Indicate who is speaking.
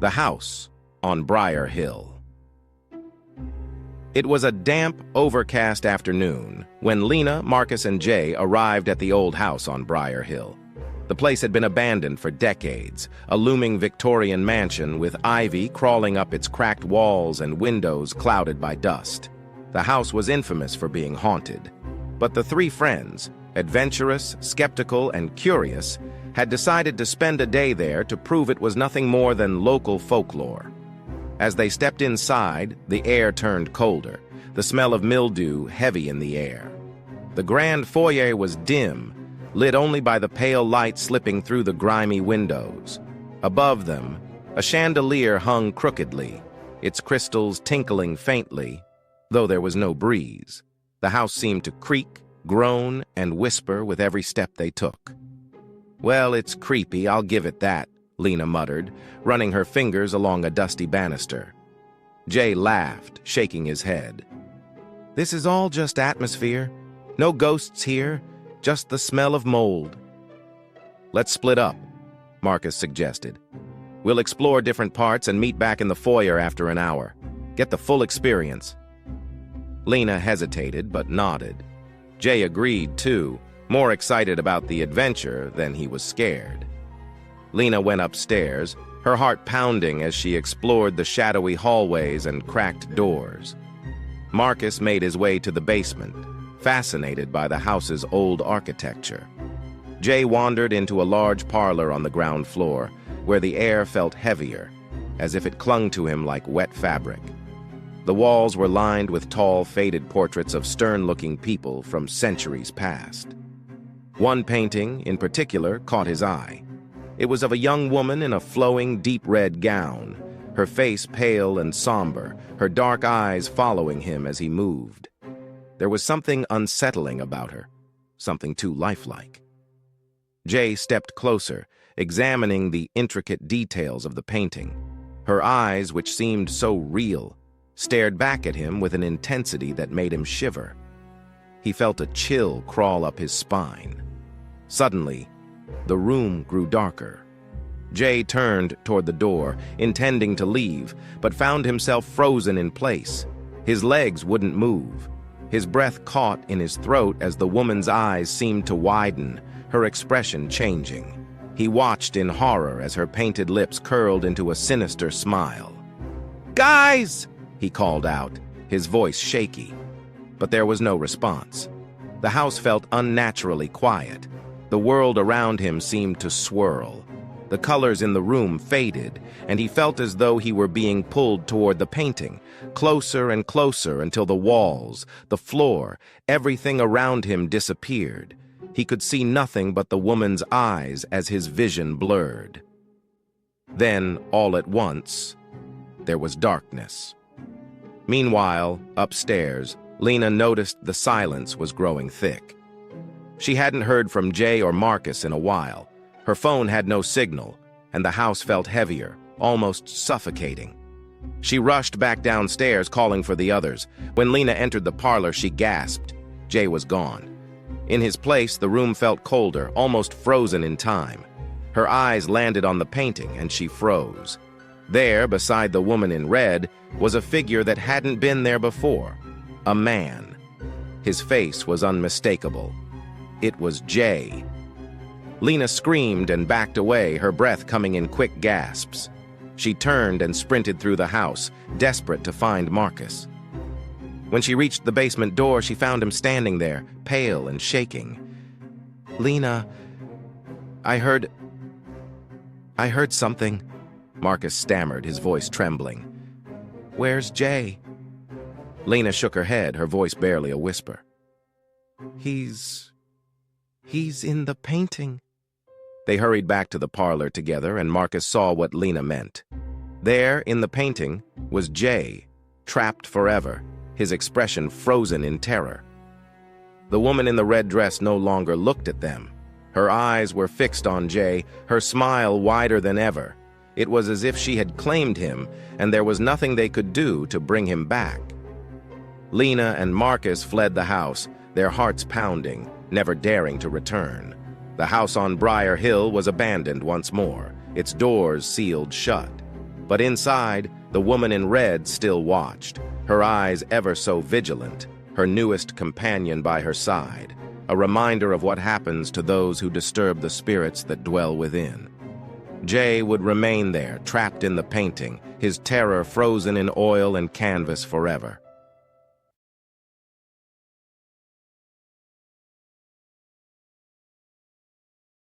Speaker 1: The house on Briar Hill. It was a damp, overcast afternoon when Lena, Marcus, and Jay arrived at the old house on Briar Hill. The place had been abandoned for decades, a looming Victorian mansion with ivy crawling up its cracked walls and windows clouded by dust. The house was infamous for being haunted. But the three friends, adventurous, skeptical, and curious, had decided to spend a day there to prove it was nothing more than local folklore. As they stepped inside, the air turned colder, the smell of mildew heavy in the air. The grand foyer was dim, lit only by the pale light slipping through the grimy windows. Above them, a chandelier hung crookedly, its crystals tinkling faintly, though there was no breeze. The house seemed to creak, groan, and whisper with every step they took. "Well, it's creepy, I'll give it that," Lena muttered, running her fingers along a dusty banister. Jay laughed, shaking his head. "This is all just atmosphere. No ghosts here, just the smell of mold." "Let's split up," Marcus suggested. "We'll explore different parts and meet back in the foyer after an hour. Get the full experience." Lena hesitated but nodded. Jay agreed, too, more excited about the adventure than he was scared. Lena went upstairs, her heart pounding as she explored the shadowy hallways and cracked doors. Marcus made his way to the basement, fascinated by the house's old architecture. Jay wandered into a large parlor on the ground floor, where the air felt heavier, as if it clung to him like wet fabric. The walls were lined with tall, faded portraits of stern-looking people from centuries past. One painting, in particular, caught his eye. It was of a young woman in a flowing, deep red gown, her face pale and somber, her dark eyes following him as he moved. There was something unsettling about her, something too lifelike. Jay stepped closer, examining the intricate details of the painting. Her eyes, which seemed so real, stared back at him with an intensity that made him shiver. He felt a chill crawl up his spine. Suddenly, the room grew darker. Jay turned toward the door, intending to leave, but found himself frozen in place. His legs wouldn't move. His breath caught in his throat as the woman's eyes seemed to widen, her expression changing. He watched in horror as her painted lips curled into a sinister smile. "Guys!" he called out, his voice shaky. But there was no response. The house felt unnaturally quiet. The world around him seemed to swirl. The colors in the room faded, and he felt as though he were being pulled toward the painting, closer and closer until the walls, the floor, everything around him disappeared. He could see nothing but the woman's eyes as his vision blurred. Then, all at once, there was darkness. Meanwhile, upstairs, Lena noticed the silence was growing thick. She hadn't heard from Jay or Marcus in a while. Her phone had no signal, and the house felt heavier, almost suffocating. She rushed back downstairs, calling for the others. When Lena entered the parlor, she gasped. Jay was gone. In his place, the room felt colder, almost frozen in time. Her eyes landed on the painting, and she froze. There, beside the woman in red, was a figure that hadn't been there before. A man. His face was unmistakable. It was Jay. Lena screamed and backed away, her breath coming in quick gasps. She turned and sprinted through the house, desperate to find Marcus. When she reached the basement door, she found him standing there, pale and shaking. "Lena, I heard something," Marcus stammered, his voice trembling. "Where's Jay?" Lena shook her head, her voice barely a whisper. He's in the painting." They hurried back to the parlor together, and Marcus saw what Lena meant. There, in the painting, was Jay, trapped forever, his expression frozen in terror. The woman in the red dress no longer looked at them. Her eyes were fixed on Jay, her smile wider than ever. It was as if she had claimed him, and there was nothing they could do to bring him back. Lena and Marcus fled the house, their hearts pounding, never daring to return. The house on Briar Hill was abandoned once more, its doors sealed shut. But inside, the woman in red still watched, her eyes ever so vigilant, her newest companion by her side, a reminder of what happens to those who disturb the spirits that dwell within. Jay would remain there, trapped in the painting, his terror frozen in oil and canvas forever.